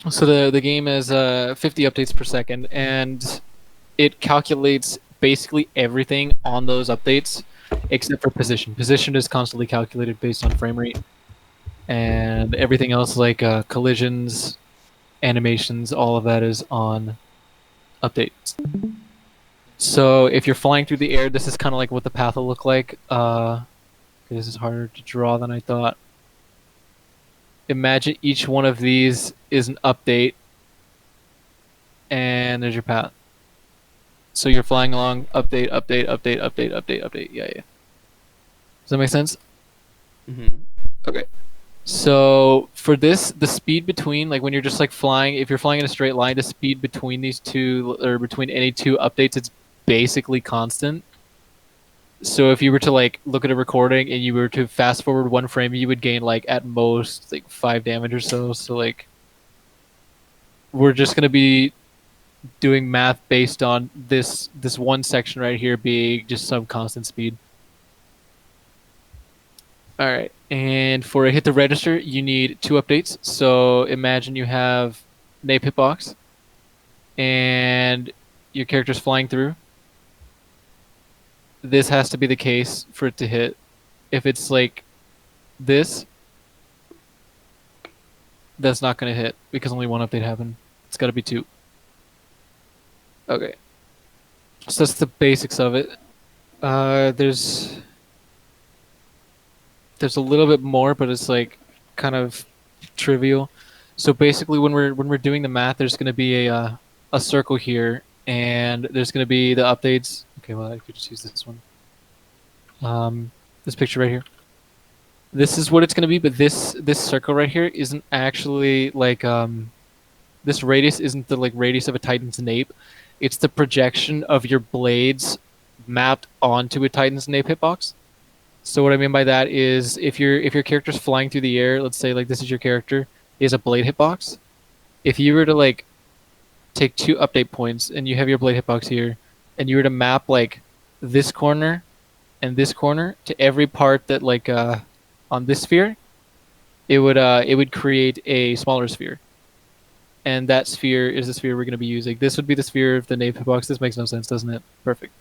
So the game is 50 updates per second, and it calculates basically everything on those updates except for position. Position is constantly calculated based on frame rate, and everything else like collisions, animations, all of that is on updates. So if you're flying through the air, this is kind of like what the path will look like. This is harder to draw than I thought. Imagine each one of these is an update, and there's your path. So you're flying along, update, update, update, update, update, update. Yeah, yeah. Does that make sense? Mm-hmm. Okay. So for this, the speed between, like when you're just like flying, if you're flying in a straight line, the speed between these two, or between any two updates, it's basically constant. So if you were to like look at a recording and you were to fast forward one frame, you would gain like at most like 5 damage or so. So like we're just gonna be doing math based on this one section right here being just some constant speed. All right, and for a hit to register, you need 2 updates. So imagine you have Nape hitbox, and your character's flying through. This has to be the case for it to hit. If it's like this, that's not going to hit because only one update happened. It's got to be 2. Okay, so that's the basics of it. There's a little bit more, but it's like kind of trivial. So basically, when we're doing the math, there's going to be a circle here, and there's going to be the updates. Okay, well I could just use this one. This picture right here. This is what it's going to be, but this circle right here isn't actually like this radius isn't the like radius of a Titan's nape. It's the projection of your blades mapped onto a Titan's nape hitbox. So what I mean by that is if your character's flying through the air, let's say like this is your character, is a blade hitbox. If you were to like take 2 update points and you have your blade hitbox here, and you were to map like this corner and this corner to every part that like on this sphere, it would create a smaller sphere. And that sphere is the sphere we're going to be using. This would be the sphere of the nape hitbox. This makes no sense, doesn't it? Perfect.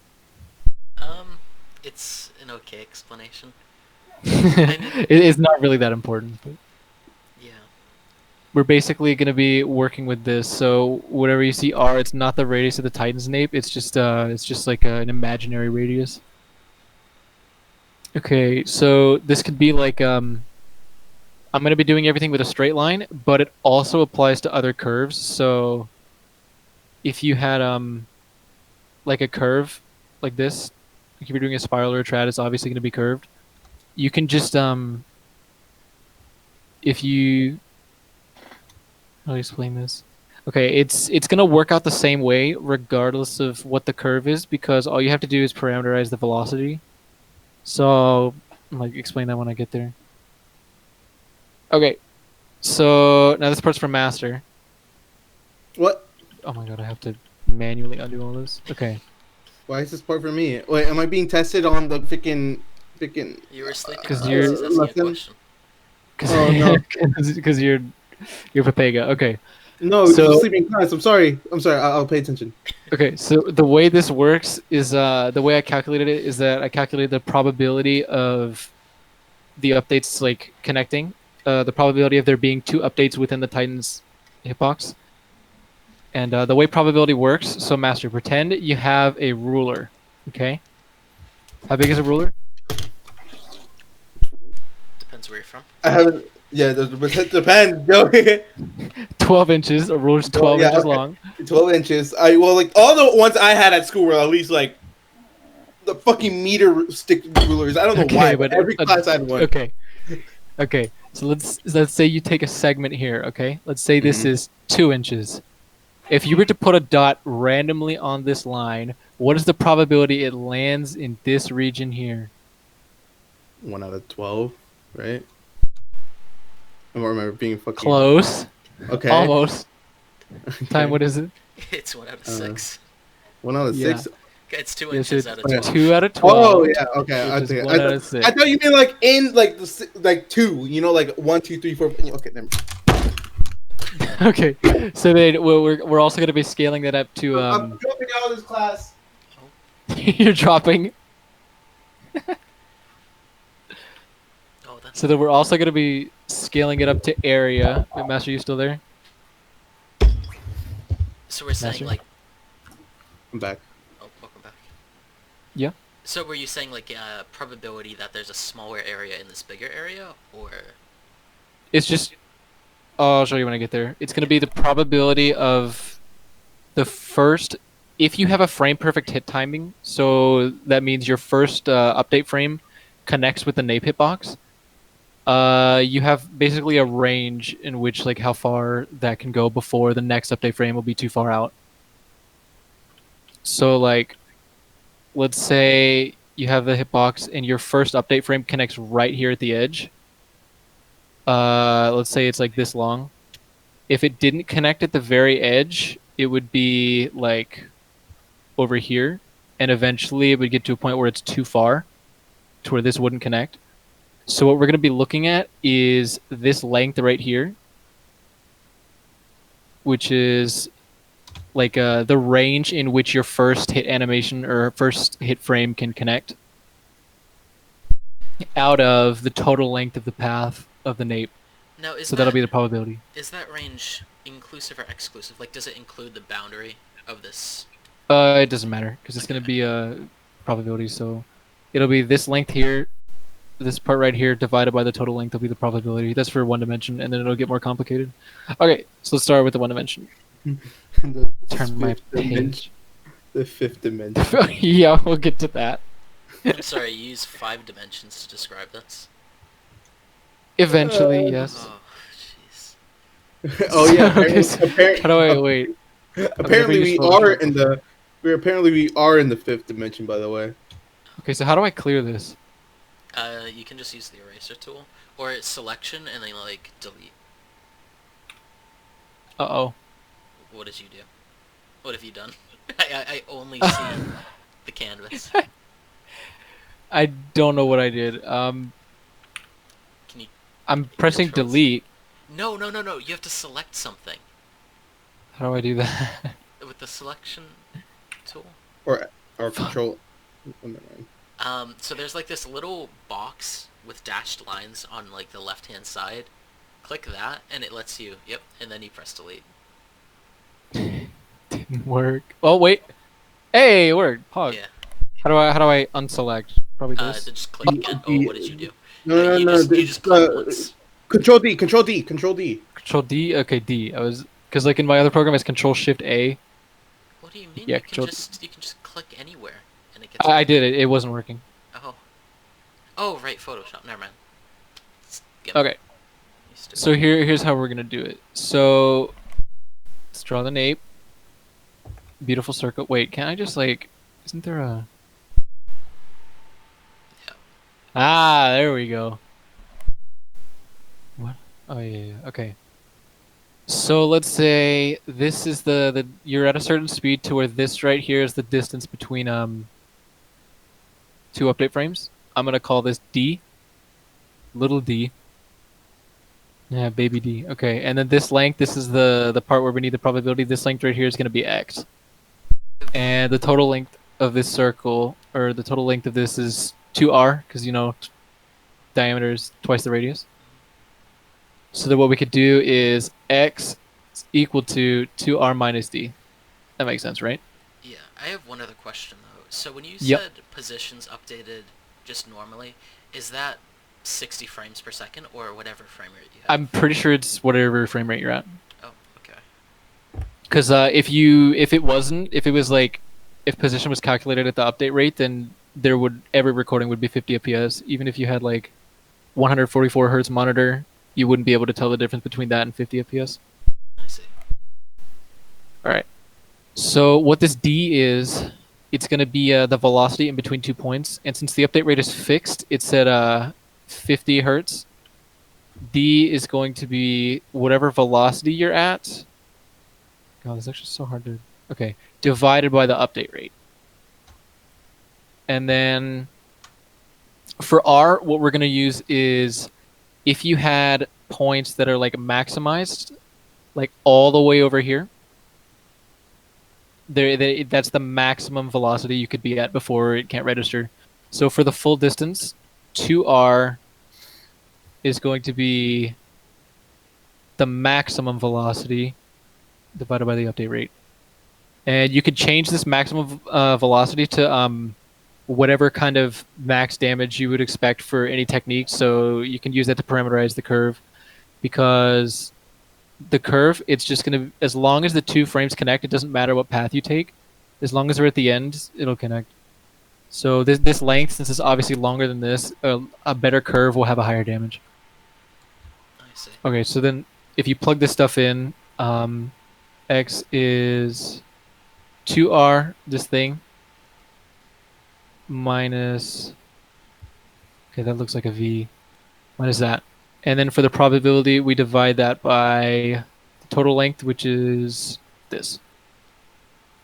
It's an okay explanation. It's not really that important. But Yeah. we're basically going to be working with this. So whatever you see R, it's not the radius of the Titan's nape. It's just like an imaginary radius. Okay, so this could be like I'm going to be doing everything with a straight line, but it also applies to other curves. So if you had like a curve like this, if you're doing a spiral or a trad, it's obviously going to be curved. You can just if you how do I explain this? Okay, it's gonna work out the same way regardless of what the curve is because all you have to do is parameterize the velocity. So I'll like explain that when I get there. Okay, so now this part's from master. What? Oh my god, I have to manually undo all this. Okay. Why is this part for me? Wait, am I being tested on the freaking? You were sleeping. 'Cause you're- Asking a Listen. question. Oh no! Because you're Papega. Okay. No, So- it's sleeping class. I'm sorry. I'll pay attention. Okay, so the way this works is the way I calculated it is that I calculated the probability of the updates like connecting, the probability of there being 2 updates within the Titan's hitbox, and the way probability works. So, master, pretend you have a ruler. Okay, how big is a ruler? Depends where you're from. I haven't. Yeah, it depends. Go. 12 inches. A ruler's 12 yeah, inches okay. long. 12 inches. Like all the ones I had at school were at least like the fucking meter stick rulers. I don't know why, but every class had one. Okay. So let's say you take a segment here. Okay, let's say this is 2 inches. If you were to put a dot randomly on this line, what is the probability it lands in this region here? 1 out of 12, right? I don't remember being fucking Close. Okay. Almost. Okay. Time. What is it? It's 1 out of 6. 1 out of Yeah. 6. It's 2 Yes, inches it's out of 12. 2 out of 12. Oh yeah, okay. Which is Okay. 1 out of 6. I thought you mean like in like like 2. You know, like 1, 2, 3, 4. Okay, never mind. Okay, so then we're also going to be scaling that up to I'm dropping out of this class. you're dropping. Oh, that's. So then we're also going to be scaling it up to area. Wait, Master, you still there? So we're saying Master? like. I'm back. Oh, welcome back. Yeah. So were you saying like probability that there's a smaller area in this bigger area, or? It's just. Oh, I'll show you when I get there. It's going to be the probability of the first. If you have a frame perfect hit timing, so that means your first update frame connects with the nape hitbox. You have basically a range in which like how far that can go before the next update frame will be too far out. So like, let's say you have the hitbox and your first update frame connects right here at the edge. Let's say it's like this long. If it didn't connect at the very edge, it would be like over here, and eventually it would get to a point where it's too far to where this wouldn't connect. So what we're going to be looking at is this length right here, which is like the range in which your first hit animation or first hit frame can connect out of the total length of the path of the nape. Now is So that'll be the probability. Is that range inclusive or exclusive? Like, does it include the boundary of this? It doesn't matter because it's going to be a probability. So it'll be this length here, this part right here divided by the total length will be the probability. That's for one dimension, and then it'll get more complicated. Okay, so let's start with the one dimension. Turn my page. The fifth dimension. Yeah, we'll get to that. I'm sorry, you use 5 dimensions to describe this. Eventually, yes. Oh, jeez. Oh yeah. Okay, so how do I wait? Apparently we are in the. We are in the fifth dimension, by the way. Okay, so how do I clear this? You can just use the eraser tool, or it's selection and then like delete. Uh-oh. What did you do? What have you done? I only see the canvas. I don't know what I did. Can you? I'm pressing controls? delete. No. You have to select something How do I do that? with the selection tool. Or control. Oh, never mind. So there's like this little box with dashed lines on like the left-hand side. Click that, and it lets you. Yep, and then you press delete. Didn't work. Oh wait. Hey, it worked. Pog. Yeah. How do I unselect? Probably this. Then just click again. Oh, what did you do? No. You just click once. Control D. Control D. Control D. Control D. Okay, D. I was because like in my other program it's Control Shift A. What do you mean? Yeah, you can just click anywhere, and it gets. I did it. It wasn't working. Oh. Oh, right. Photoshop. Never mind. Okay. So here's how we're gonna do it. So let's draw the nape. Beautiful circle. Wait, can I just like? Isn't there a? Yeah. Ah, there we go. What? Oh yeah. Okay. So let's say this is the you're at a certain speed to where this right here is the distance between two update frames. I'm gonna call this D. Little D. Yeah, baby D. Okay, and then this length, this is the part where we need the probability. This length right here is gonna be X. And the total length of this circle, or the total length of this is 2R, because, you know, diameter is twice the radius. So then what we could do is X is equal to 2R minus D. That makes sense, right? Yeah, I have one other question, though. So when you Yep. said positions updated just normally, is that 60 frames per second, or whatever frame rate you have? I'm pretty sure it's whatever frame rate you're at. Oh, okay. Because if it was like, if position was calculated at the update rate, then every recording would be 50 FPS. Even if you had like 144 hertz monitor, you wouldn't be able to tell the difference between that and 50 FPS. I see. All right. So what this D is, it's going to be the velocity in between 2 points. And since the update rate is fixed, it's at 50 hertz. D is going to be whatever velocity you're at. God, it's actually so hard to... Okay. Divided by the update rate. And then for R, what we're going to use is if you had points that are like maximized, like all the way over here, that's the maximum velocity you could be at before it can't register. So for the full distance, 2r is going to be the maximum velocity divided by the update rate. And you could change this maximum velocity to whatever kind of max damage you would expect for any technique. So you can use that to parameterize the curve, because the curve, it's just going to, as long as the two frames connect, it doesn't matter what path you take. As long as they're at the end, it'll connect. So this length, since it's obviously longer than this, a better curve will have a higher damage. I see. Okay, so then if you plug this stuff in, x is 2r, this thing, minus, okay, that looks like a v, minus that. And then for the probability, we divide that by the total length, which is this.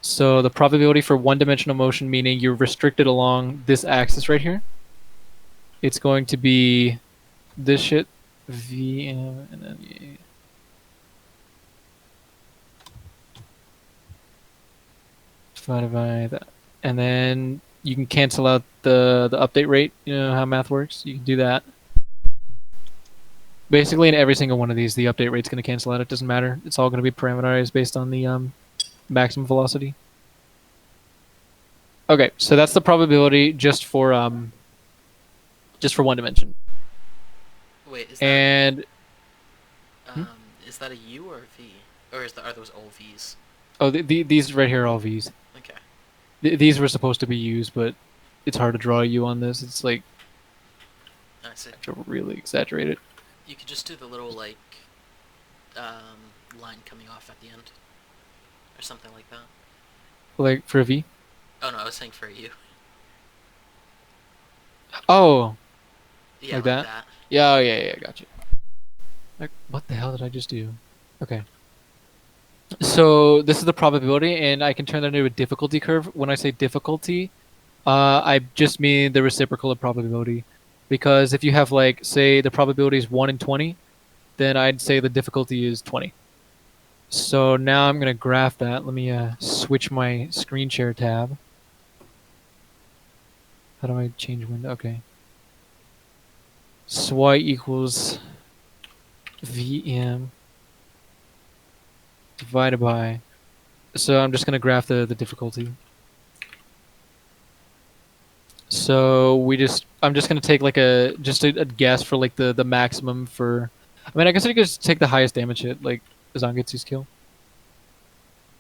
So the probability for one-dimensional motion, meaning you're restricted along this axis right here, it's going to be this shit, Vm, and then divided by that. And then you can cancel out the update rate. You know how math works? You can do that. Basically, in every single one of these, the update rate's going to cancel out. It doesn't matter. It's all going to be parameterized based on the maximum velocity. Okay, so that's the probability just for one dimension. Wait, is that And is that a U or a V, or are those all V's? oh, these right here are all V's. Okay. These were supposed to be U's, but it's hard to draw a U on this. It's like I see. to really exaggerate it. You could just do the little like line coming off at the end, or something like that. Like for a V. Oh no, I was saying for a U. Oh, Yeah, like like that? that. yeah, yeah, gotcha. Like, what the hell did I just do? Okay. So this is the probability, and I can turn that into a difficulty curve. When I say difficulty, I just mean the reciprocal of probability. Because if you have, like, say the probability is 1 in 20, then I'd say the difficulty is 20. So now I'm going to graph that. Let me switch my screen share tab. How do I change window? Okay. So y equals Vm divided by... So I'm just going to graph the difficulty. So I'm just going to take like a guess for like the maximum for... I mean, I guess I could just take the highest damage hit, like Zangetsu's kill.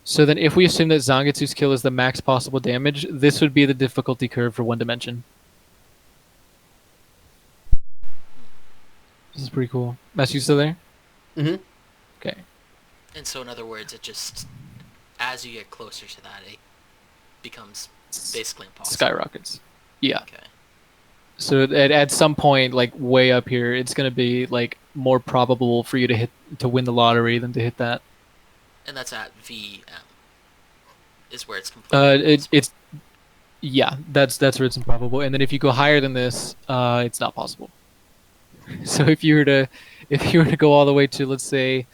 So then if we assume that Zangetsu's kill is the max possible damage, this would be the difficulty curve for one dimension. This is pretty cool. Matt, you still there? Mm-hmm. Okay. And so, in other words, it just, as you get closer to that, it becomes basically impossible. Skyrockets. Yeah. Okay. So at some point, like way up here, it's gonna be like more probable for you to win the lottery than to hit that. And that's at VM, is where it's completely it's yeah, that's where it's improbable. And then if you go higher than this, it's not possible. So if you were to go all the way to, let's say,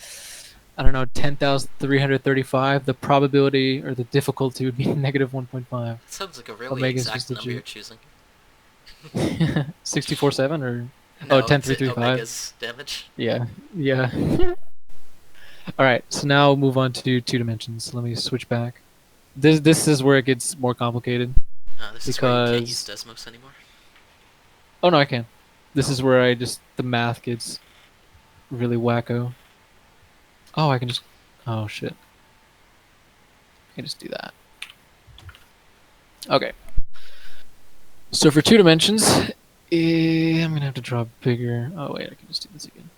I don't know, 10,335, the probability or the difficulty would be negative 1.5. That sounds like a really Omega's exact just a number you're joke. choosing. 64.7 or No, 10,335. Omega's damage. Yeah. All right, so now we'll move on to 2 dimensions. Let me switch back. This is where it gets more complicated. This is where you can't Because- use Desmos anymore. Oh no, I can. This is where the math gets really wacko. Oh, I can just... Oh, shit. I can just do that. Okay. So for 2 dimensions, I'm going to have to draw bigger... Oh, wait, I can just do this again.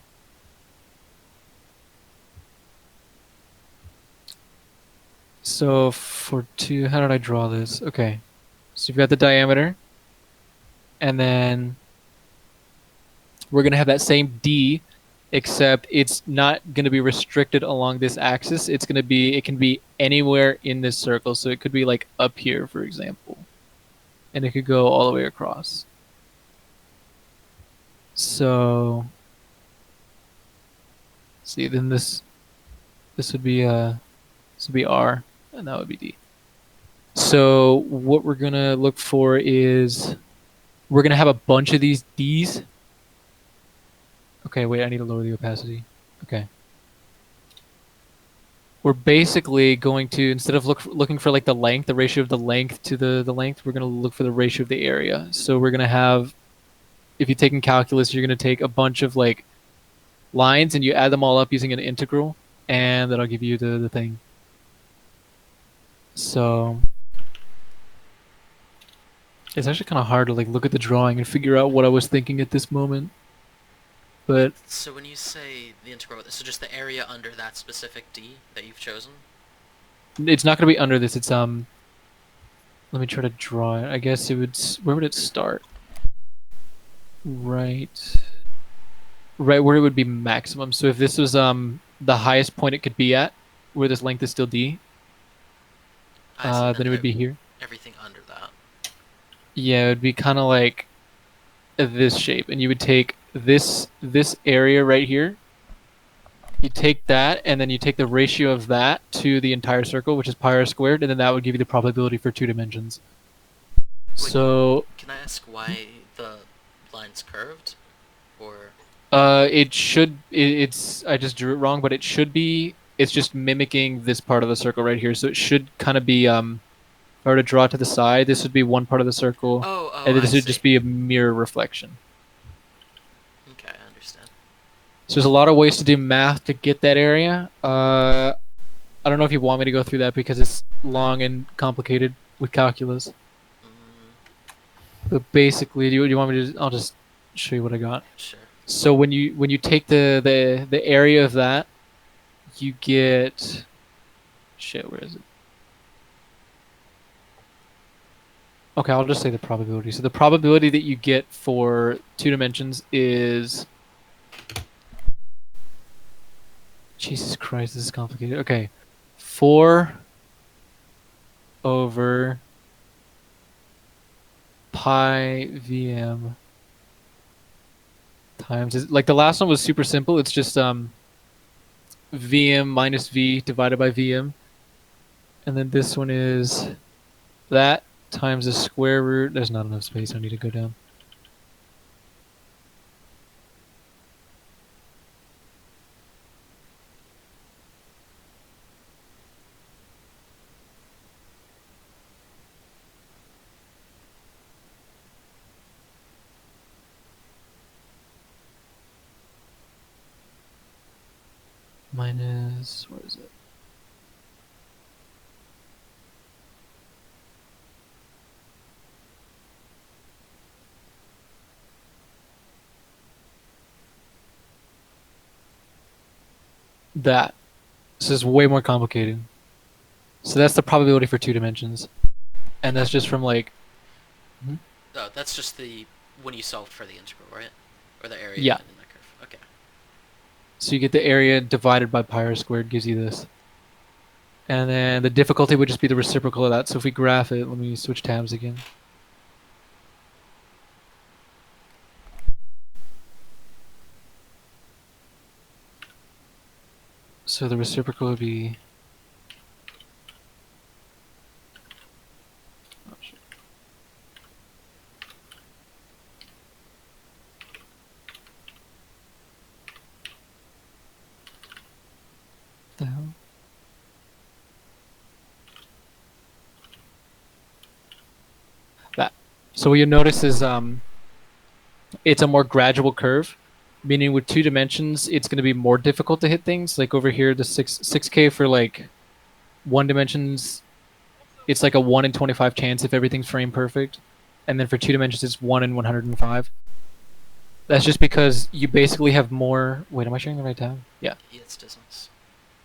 So for 2... How did I draw this? Okay. So you've got the diameter. And then we're going to have that same D, except it's not going to be restricted along this axis. It can be anywhere in this circle. So it could be like up here, for example. And it could go all the way across. So, see, then this This would be R, and that would be D. So what we're gonna look for is we're gonna have a bunch of these D's. Okay, wait, I need to lower the opacity. Okay. We're basically going to, instead of looking for like the length, the ratio of the length to the length, we're gonna look for the ratio of the area. So we're gonna have, if you take in calculus, you're gonna take a bunch of like lines and you add them all up using an integral, and that'll give you the thing. So it's actually kind of hard to like look at the drawing and figure out what I was thinking at this moment. But so when you say the integral, so just the area under that specific D that you've chosen? it's not going to be under this. It's let me try to draw it. I guess it would. Where would it start? Right where it would be maximum. So if this was the highest point it could be at, where this length is still D, then it would be here. Everything under that. Yeah, it would be kind of like this shape, and you would take this area right here. You take that, and then you take the ratio of that to the entire circle, which is pi r squared, and then that would give you the probability for 2 dimensions. Wait, so can I ask why the line's curved, or? It should. It's. I just drew it wrong, but it should be. It's just mimicking this part of the circle right here. So it should kind of be. If I were to draw it to the side, this would be one part of the circle, and this would just be a mirror reflection. Okay, I understand. So there's a lot of ways to do math to get that area. I don't know if you want me to go through that because it's long and complicated with calculus. But basically, do you want me to? I'll just show you what I got. Sure. So when you take the area of that, you get shit. Where is it? Okay, I'll just say the probability. So the probability that you get for 2 dimensions is. Jesus Christ, this is complicated. Okay, 4 over pi VM times, like the last one was super simple. It's just VM minus V divided by VM, and then this one is that times the square root. There's not enough space. I need to go down. Minus, where is it? That. This is way more complicated. So that's the probability for 2 dimensions. And that's just from like... Oh, that's just the when you solve for the integral, right? Or the area yeah. in that curve. Okay. So you get the area divided by pi r squared gives you this. And then the difficulty would just be the reciprocal of that. So if we graph it, let me switch tabs again. So the reciprocal would be... Oh, shit. What the hell? That. So what you notice is it's a more gradual curve. Meaning with 2 dimensions, it's going to be more difficult to hit things. Like over here, the 6K for like 1 dimensions, it's like a 1 in 25 chance if everything's frame perfect. And then for 2 dimensions, it's 1 in 105. That's just because you basically have more... Wait, am I showing the right tab? Yeah. It's distance.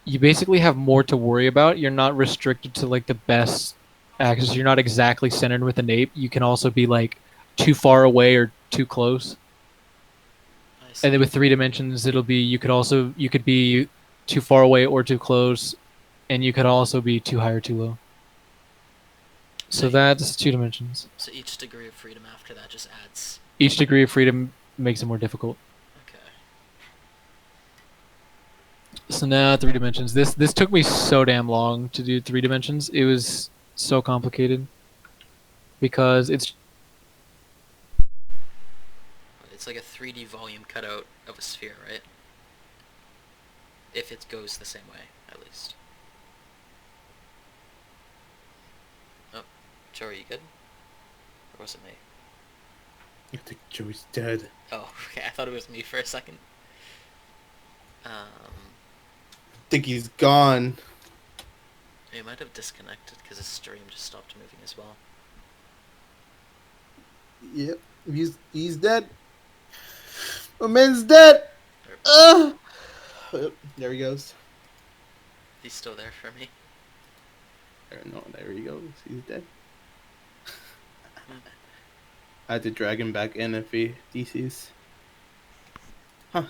You basically have more to worry about. You're not restricted to like the best axis. You're not exactly centered with the nape. You can also be like too far away or too close. And then with 3 dimensions, it'll be you could be too far away or too close, and you could also be too high or too low. So that's 2 dimensions. So each degree of freedom after that just adds. Each degree of freedom makes it more difficult. Okay. So now 3 dimensions. This took me so damn long to do 3 dimensions. It was so complicated because It's like a 3D volume cutout of a sphere, right? If it goes the same way, at least. Oh, Joe, are you good? Or was it me? I think Joey's dead. Oh, okay. I thought it was me for a second. I think he's gone. He might have disconnected because his stream just stopped moving as well. Yep, he's dead. My man's dead. There he goes. He's still there for me. No, there he goes. He's dead. I had to drag him back in if he DCs. Huh.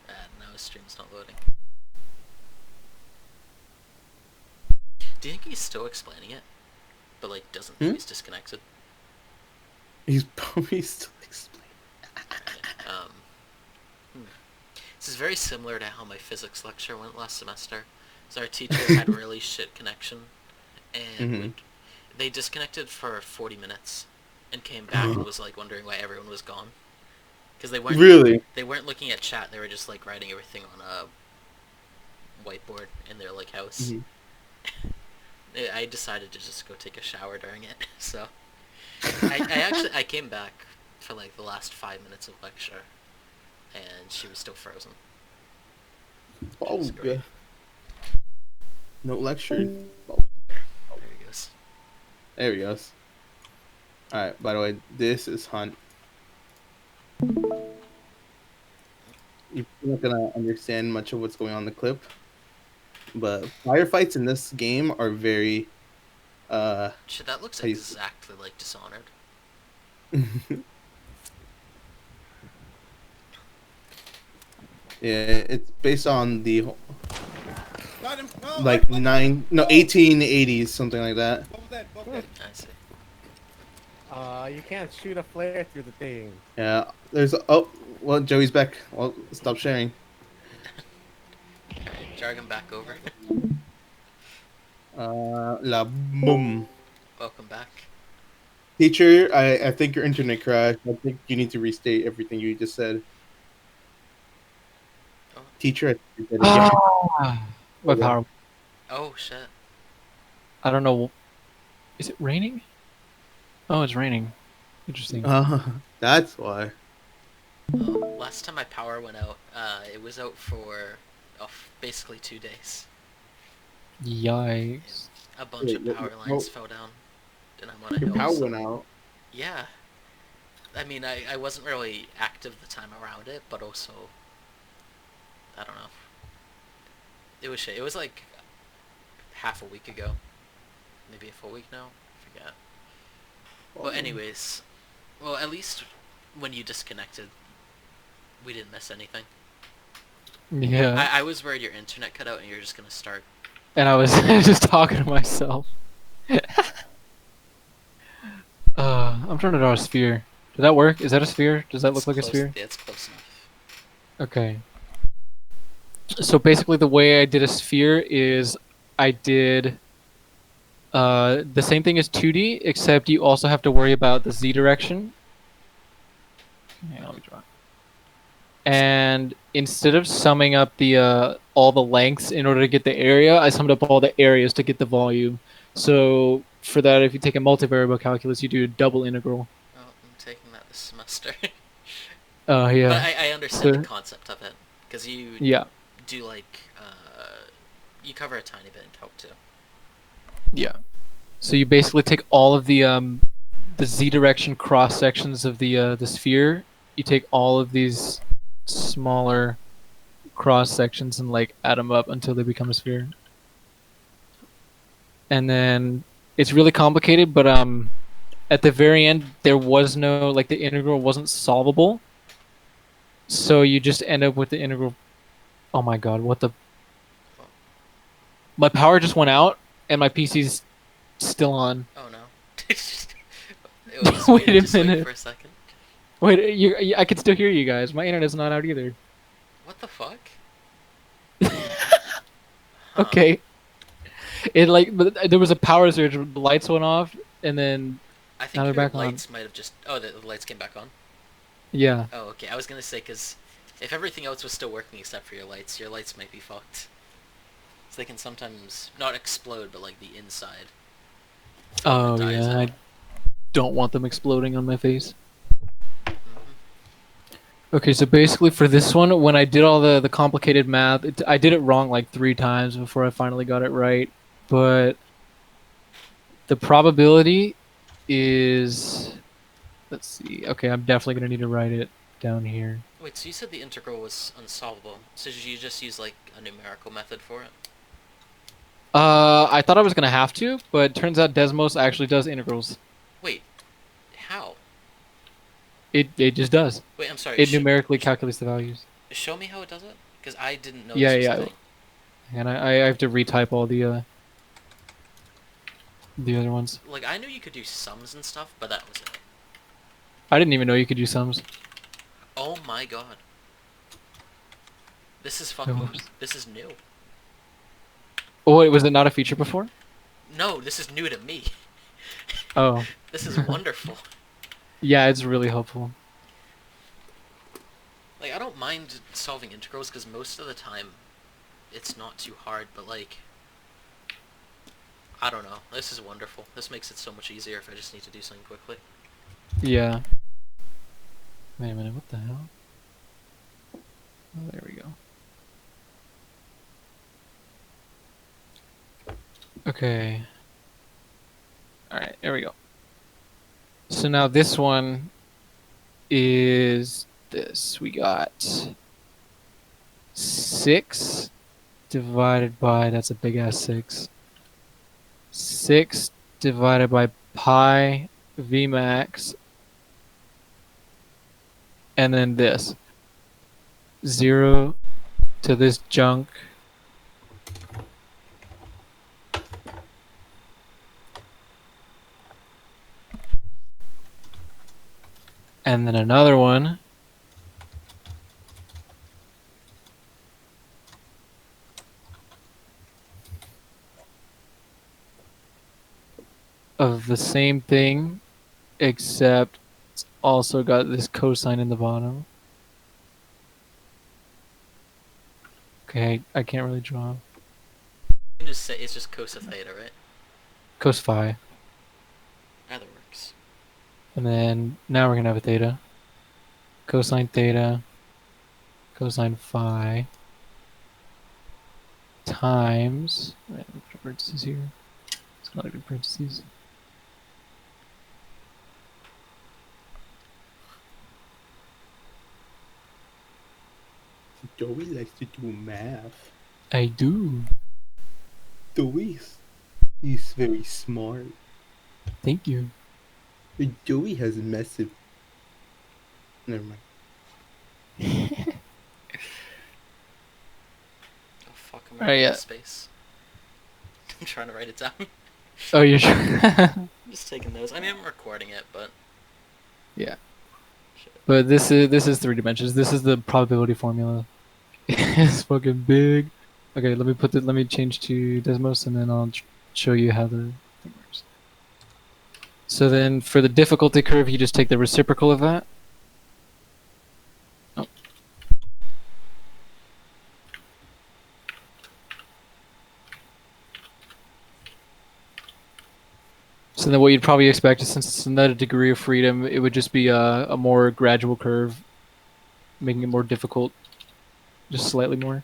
Now his stream's not loading. Do you think he's still explaining it? But, like, doesn't think he's disconnected? He's probably still explaining. This is very similar to how my physics lecture went last semester. So our teacher had really shit connection, and they disconnected for 40 minutes, and came back and was like wondering why everyone was gone, because they weren't looking at chat. They were just like writing everything on a whiteboard in their like house. I decided to just go take a shower during it, so I came back for like the last 5 minutes of lecture, and she was still frozen. Oh, yeah. No lecture. Oh. There he goes. There he goes. Alright, by the way, this is Hunt. You're not gonna understand much of what's going on in the clip, but firefights in this game are very Shit, that looks exactly like Dishonored. Yeah, it's based on the like 1880s, something like that. I see. You can't shoot a flare through the thing. Yeah, there's well, Joey's back. Well, stop sharing. Alright, drag him back over. La boom. Welcome back. Teacher, I think your internet crashed. I think you need to restate everything you just said. Oh. Teacher, I think you said it again. my power. Oh shit. I don't know. Is it raining? Oh, it's raining. Interesting. That's why. Last time my power went out, it was out for basically 2 days. Yikes. A bunch of power lines fell down, and I'm on a Your hill. power went out. Yeah. I mean, I wasn't really active the time around it, but also, I don't know. It was shit. It was like half a week ago. Maybe a full week now? I forget. Well, anyways, well, at least when you disconnected, we didn't miss anything. Yeah. I was worried your internet cut out and you're just gonna start. And I was just talking to myself. I'm trying to draw a sphere. Did that work? Is that a sphere? Does that look like a sphere? Yeah, it's close enough. Okay. So basically the way I did a sphere is I did the same thing as 2D, except you also have to worry about the Z direction. Okay, let me draw. And instead of summing up the all the lengths in order to get the area, I summed up all the areas to get the volume. So for that, if you take a multivariable calculus, you do a double integral. Oh, I'm taking that this semester. Yeah. But I understand the concept of it, because you do like you cover a tiny bit in Calc 2. Yeah. So you basically take all of the Z direction cross sections of the sphere. You take all of these smaller cross sections and like add them up until they become a sphere. And then it's really complicated, but at the very end there was no, like, the integral wasn't solvable. So you just end up with the integral. Oh my god, what the? My power just went out and my PC's still on. Oh no. Wait a minute. Wait for a second. Wait, I can still hear you guys. My internet's not out either. What the fuck? Huh. Okay. It like, but there was a power surge. The lights went off, and then I now think they're your back on. lights might have just... Oh, the lights came back on? Yeah. Oh, okay. I was gonna say, because if everything else was still working except for your lights might be fucked. So they can sometimes not explode, but like the inside Oh filament dies yeah. out. I don't want them exploding on my face. Hmm. Okay, so basically for this one, when I did all the complicated math, I did it wrong like 3 times before I finally got it right. But the probability is, let's see. Okay, I'm definitely gonna need to write it down here. Wait, so you said the integral was unsolvable. So did you just use like a numerical method for it? I thought I was gonna have to, but turns out Desmos actually does integrals. Wait, how? It just does. Wait, I'm sorry. It numerically calculates the values. Show me how it does it, because I didn't know Yeah, this was a yeah. thing. And I have to retype all the other ones. Like, I knew you could do sums and stuff, but that was it. I didn't even know you could do sums. Oh my god. This is Oh, fucking... whoops. This is new. Oh, wait, was it not a feature before? No, this is new to me. Oh. This is wonderful. Yeah, it's really helpful. Like, I don't mind solving integrals, because most of the time, it's not too hard, but like... I don't know. This is wonderful. This makes it so much easier if I just need to do something quickly. Yeah. Wait a minute, what the hell? Oh, there we go. Okay. Alright, there we go. So now this one is this. We got 6 divided by, that's a big ass 6. 6 divided by pi Vmax. And then this. 0 to this junk. And then another one. Of the same thing, except it's also got this cosine in the bottom. Okay, I can't really draw. You can just say it's just cos of theta, right? Cos phi. Either works. And then now we're going to have a theta. Cosine theta. Cosine phi. Times. Wait, let me put parentheses here. It's not even parentheses. Joey likes to do math. I do. Joey is very smart. Thank you. Joey has massive... Never mind. Oh fuck, I'm Alright, running out yeah. of space. I'm trying to write it down. Oh, you're sure? I'm just taking those. I mean, I'm recording it, but... Yeah. Shit. But this is 3 dimensions. This is the probability formula. It's fucking big. Okay, let me change to Desmos and then I'll show you how the thing works. So then for the difficulty curve, you just take the reciprocal of that. Oh. So then what you'd probably expect is, since it's another degree of freedom, it would just be a more gradual curve, making it more difficult, just slightly more.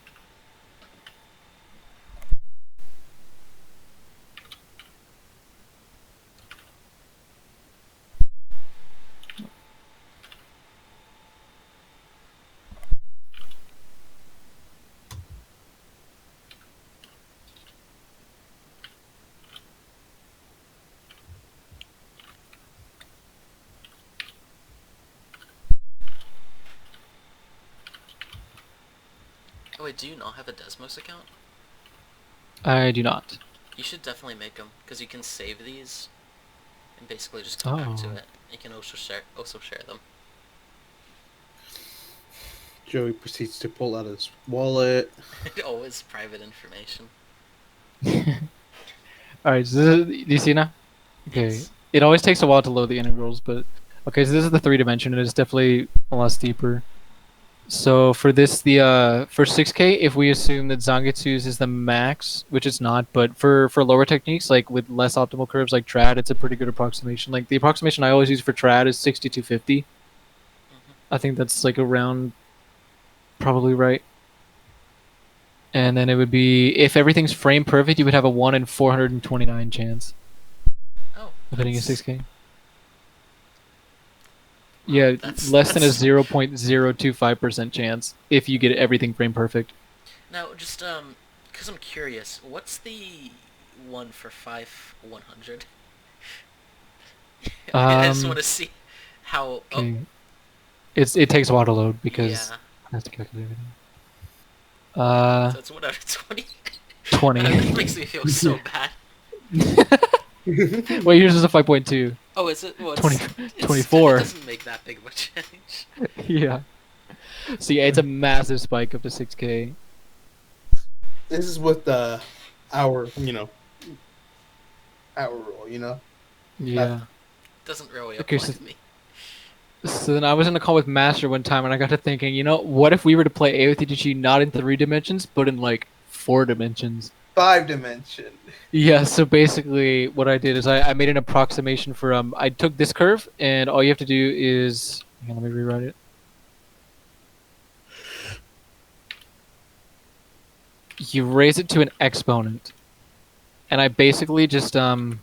Oh wait, do you not have a Desmos account? I do not. You should definitely make them, because you can save these, and basically just come back to Oh. it. You can also share them. Joey proceeds to pull out his wallet. Always private information. All right, so this is, do you see now? Okay. Yes. It always takes a while to load the integrals, but okay. So this is the 3-dimension, and it's definitely a lot steeper. So for this, the for 6K, if we assume that Zangetsu's is the max, which it's not, but for lower techniques like with less optimal curves like trad, it's a pretty good approximation. Like the approximation I always use for trad is 6250. I think that's like around probably right. And then it would be if everything's frame perfect, you would have a 1 in 429 chance Oh. of hitting a 6K. Wow, Yeah, less than a that's 0.025% chance if you get everything frame perfect. Now, just because I'm curious, what's the one for 5100? I just want to see how. Okay. It takes a while to load because Yeah. I have to calculate everything. So it's 1 out of 20. 20. That makes me feel so bad. Wait, yours is a 5.2. Oh, is it? Well, 24. It doesn't make that big of a change. Yeah. So yeah, it's a massive spike up to 6K. This is with the hour rule, Yeah. Doesn't really Okay, apply to me. So then I was in a call with Master one time, and I got to thinking, what if we were to play Aottg not in 3 dimensions, but in like 4 dimensions? 5-dimension. Yeah, so basically what I did is I made an approximation for I took this curve, and all you have to do is hang on, let me rewrite it. You raise it to an exponent, and I basically just where's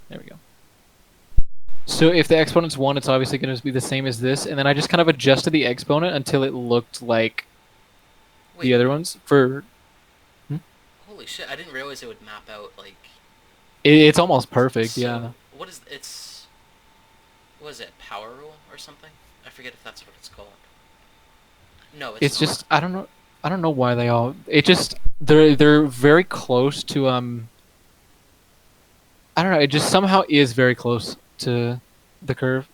there we go. So if the exponent's 1, it's obviously going to be the same as this, and then I just kind of adjusted the exponent until it looked like the other ones for. Holy shit! I didn't realize it would map out like. It's almost perfect, So, yeah. What is it's? What is it? Power rule or something? I forget if that's what it's called. No, It's not. just I don't know why they all. It just they're very close to I don't know. It just somehow is very close to the curve,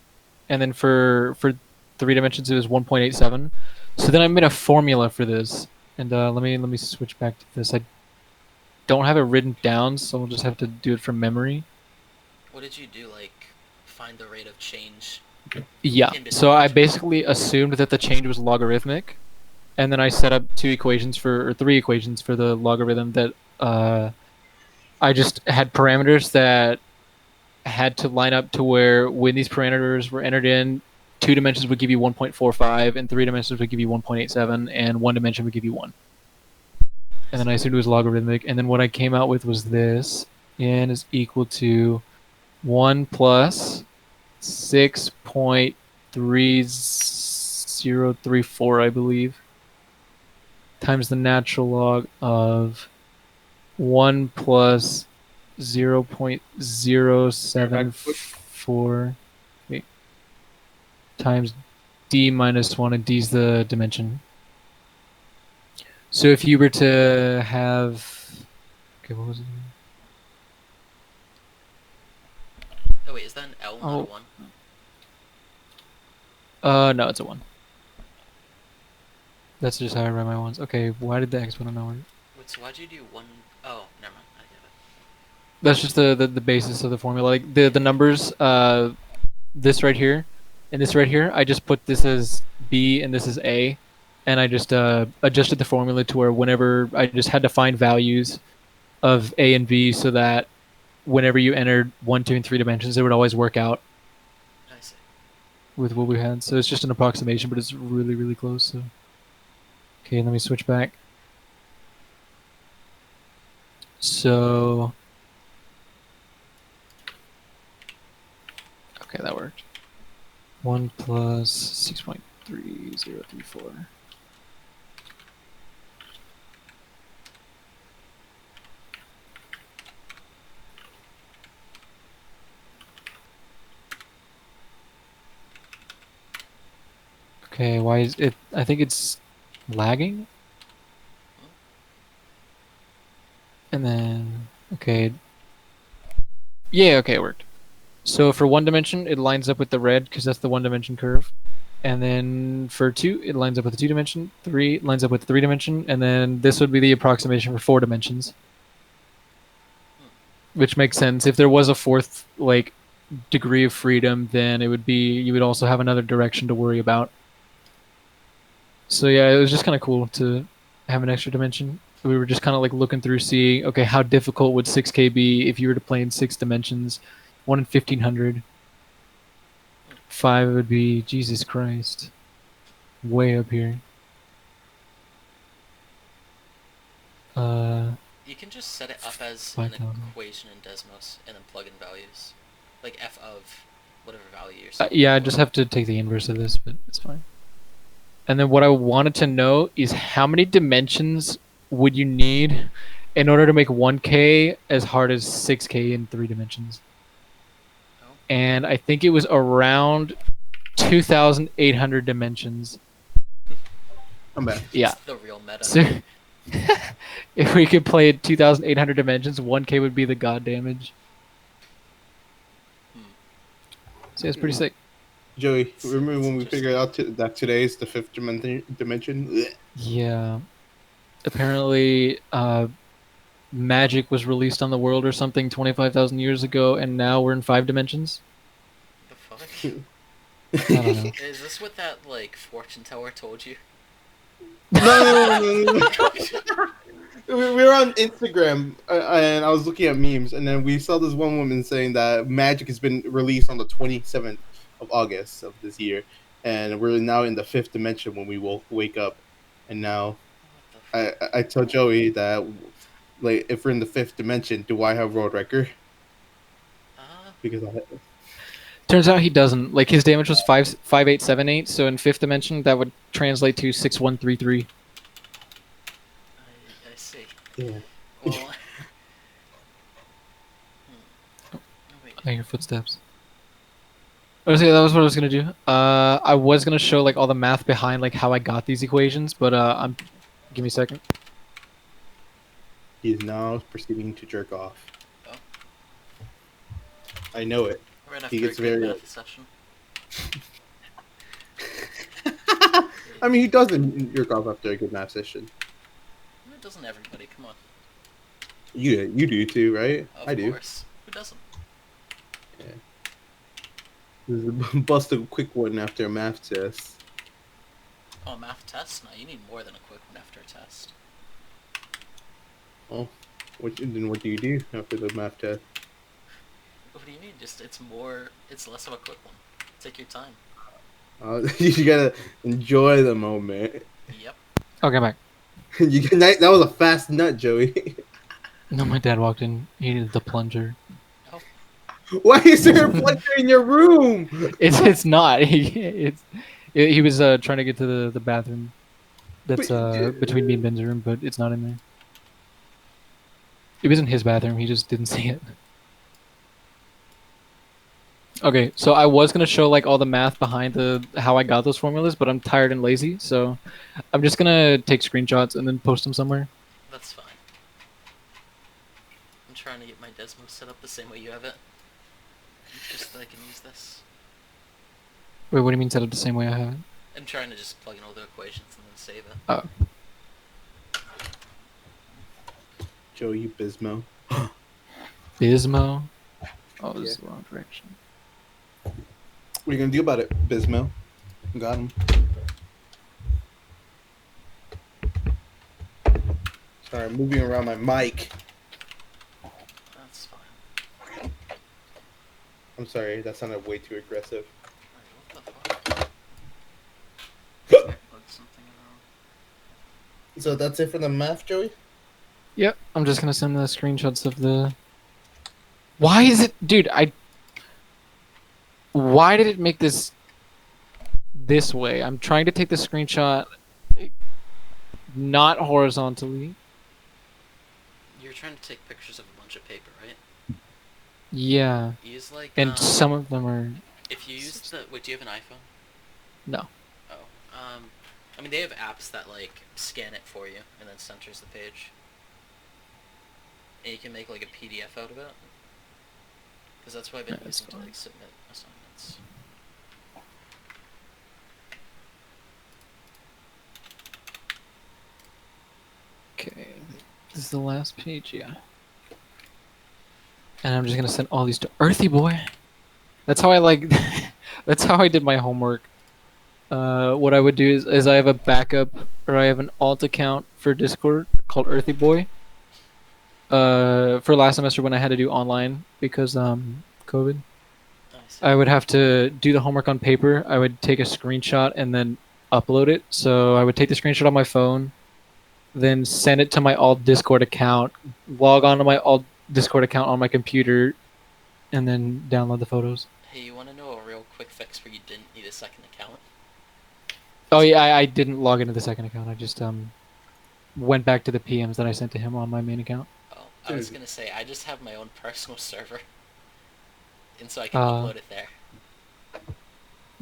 and then for 3 dimensions it was 1.87. So then I made a formula for this, and let me switch back to this. I don't have it written down, so we'll just have to do it from memory. What did you do? Like, find the rate of change? Yeah. So I basically assumed that the change was logarithmic, and then I set up 3 equations for the logarithm that I just had parameters that had to line up to where when these parameters were entered in, 2 dimensions would give you 1.45, and 3 dimensions would give you 1.87, and 1 dimension would give you 1. And then I assumed it was logarithmic, and then what I came out with was this. N is equal to 1 plus 6.3034, I believe, times the natural log of 1 plus 0.074 times d minus 1, and d is the dimension. So if you were to have... Okay, what was it? Oh wait, is that an L, not a 1? No, it's a 1. That's just how I write my ones. Okay, why did the exponent not work? Wait, so why'd you do 1? Oh, never mind. I get it. That's just the basis of the formula. Like the numbers, this right here, and this right here, I just put this as B and this is A, and I just adjusted the formula to where whenever I just had to find values of A and B, so that whenever you entered 1, 2, and 3 dimensions, it would always work out. I see. With what we had. So it's just an approximation, but it's really, really close. So okay, let me switch back. So okay, that worked. 1 plus 6.3034. Okay, why is it? I think it's lagging. And then, okay. Yeah, okay, it worked. So for 1 dimension, it lines up with the red because that's the 1 dimension curve. And then for 2, it lines up with the 2 dimension. 3 lines up with the 3 dimension, and then this would be the approximation for 4 dimensions, which makes sense. If there was a fourth like degree of freedom, then it would be you would also have another direction to worry about. So yeah, it was just kind of cool to have an extra dimension. We were just kind of like looking through, seeing okay, how difficult would 6K be if you were to play in 6 dimensions, 1 in 1500. 5 would be Jesus Christ, way up here. You can just set it up as an 5,000. equation in Desmos and then plug in values, like f of whatever value you're Yeah, I just have to take the inverse of this, but it's fine. And then what I wanted to know is how many dimensions would you need in order to make 1K as hard as 6K in 3 dimensions? Oh. And I think it was around 2,800 dimensions. I'm back. Yeah. It's the real meta. So, if we could play at 2,800 dimensions, 1K would be the god damage. So it's pretty sick. Joey, remember when we figured out that today is the 5th dimension? Yeah. Apparently, magic was released on the world or something 25,000 years ago, and now we're in 5 dimensions. The fuck? I don't know. Is this what that like fortune teller told you? No. We were on Instagram and I was looking at memes, and then we saw this one woman saying that Magic has been released on the 27th of August of this year, and we're now in the 5th dimension when we will wake up. And now I told Joey that like if we're in the 5th dimension, do I have World Record? Because Turns out he doesn't. Like his damage was 5878, so in 5th dimension that would translate to 6133. I see. Yeah. Well, Oh, I hear footsteps. That was what I was gonna do. I was gonna show like all the math behind like how I got these equations, but give me a second. He is now proceeding to jerk off. Oh. I know it. Right He after gets a good very. math session. I mean, he doesn't jerk off after a good math session. Doesn't everybody? Come on. You do too, right? I do. Of course. Who doesn't? Yeah. This is bust a quick one after a math test. Oh, math test? No, you need more than a quick one after a test. Oh, then what do you do after the math test? What do you mean? Just it's less of a quick one. Take your time. You gotta enjoy the moment. Yep. Okay, back. That was a fast nut, Joey. No, my dad walked in. He needed the plunger. Oh. Why is there a plunger in your room? It's not. He was trying to get to the bathroom. That's between me and Ben's room, but it's not in there. It was in his bathroom. He just didn't see it. Okay, so I was gonna show like all the math behind how I got those formulas, but I'm tired and lazy, so I'm just gonna take screenshots and then post them somewhere. That's fine. I'm trying to get my Desmos set up the same way you have it. Just so I can use this. Wait, what do you mean set up the same way I have it? I'm trying to just plug in all the equations and then save it. Oh. Joey, you Bismo. Bismo? Oh, this is the wrong direction. What are you gonna do about it, Bismo? Got him. Sorry, I'm moving around my mic. That's fine. I'm sorry, that sounded way too aggressive. What the fuck? Plug something around. So that's it for the math, Joey? Yep, I'm just gonna send the screenshots of the... Why is it... Dude, Why did it make this way? I'm trying to take the screenshot not horizontally. You're trying to take pictures of a bunch of paper, right? Yeah. Use like And some of them are... If you use the... Wait, do you have an iPhone? No. Oh. I mean, they have apps that like scan it for you and then centers the page. And you can make like a PDF out of it. Because that's what I've been using to like submit assignments. This is the last page, yeah. And I'm just gonna send all these to Earthy Boy. That's how I like. That's how I did my homework. What I would do is I have a backup or I have an alt account for Discord called Earthy Boy. For last semester when I had to do online because COVID, Nice. I would have to do the homework on paper. I would take a screenshot and then upload it. So I would take the screenshot on my phone, then send it to my alt Discord account, log on to my alt Discord account on my computer, and then download the photos. Hey, you want to know a real quick fix where you didn't need a second account? Oh yeah, I didn't log into the second account. I just went back to the PMs that I sent to him on my main account. Oh, I was Dude. gonna say I just have my own personal server, and so I can Uh, upload it there.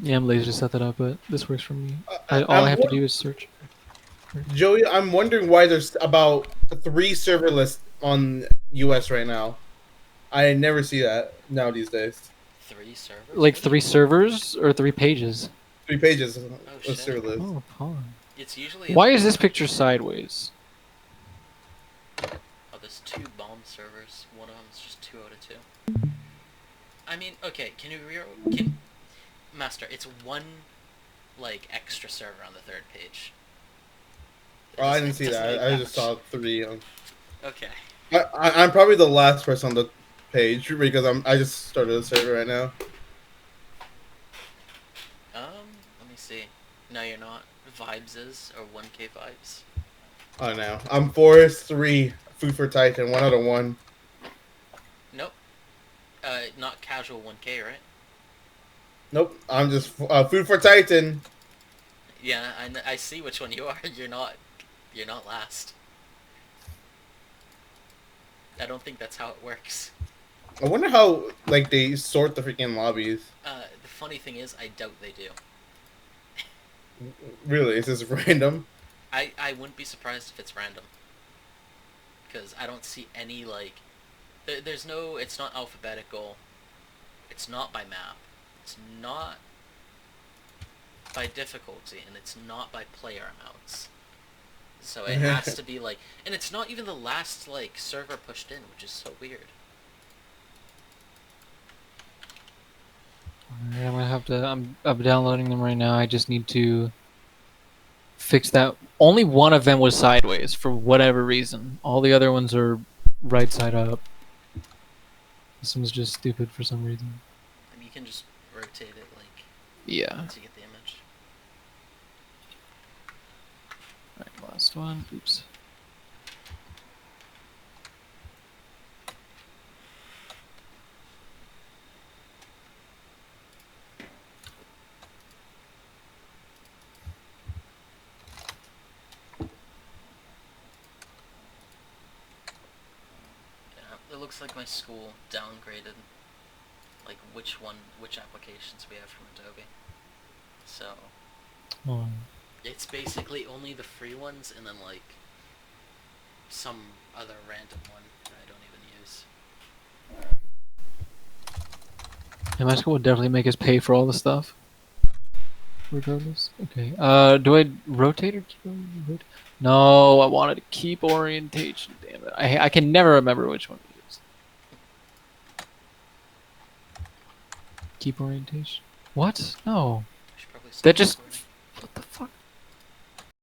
Yeah, I'm lazy to set that up, but this works for me. I, All I I'm have to won- do is search. Joey, I'm wondering why there's about 3 server lists on US right now. I never see that now these days. 3 servers? Like What do 3 servers or 3 pages? 3 pages shit. of server lists. Oh, hold on. It's usually Why is this picture sideways? Oh, there's 2 bomb servers. One of them's just 2 out of 2. I mean, okay, can you Master, it's 1 like extra server on the 3rd page. Oh, I didn't It see doesn't that. make I that just much. saw 3. Okay. I'm probably the last person on the page because I just started a server right now. Let me see. No, you're not. Vibes or 1K vibes. Oh no, I'm Forest 3, Food for Titan, 1 out of 1. Nope. Not casual 1K, right? Nope, I'm just Food for Titan. Yeah, I see which one you are. You're not last. I don't think that's how it works. I wonder how like they sort the freaking lobbies. The funny thing is, I doubt they do. Really, is this random? I wouldn't be surprised if it's random. Because I don't see any, like... There's no... It's not alphabetical. It's not by map. It's not by difficulty. And it's not by player amounts. So it has to be, like... And it's not even the last, like, server pushed in, which is so weird. Alright, I'm gonna have to. I'm downloading them right now. I just need to fix that. Only one of them was sideways for whatever reason. All the other ones are right side up. This one's just stupid for some reason. And you can just rotate it, like, Yeah. once you get the image. Alright, last one. Oops. Yeah, it looks like my school downgraded, like, which applications we have from Adobe. So, Oh. it's basically only the free ones and then, like, some other random one that I don't even use. Yeah, my school would definitely make us pay for all the stuff. Regardless. Okay. Do I rotate or keep rotate? No, I wanted to keep orientation. Damn it. I can never remember which one it is. Keep orientation. What? No. I should probably stop That just. recording. What the fuck?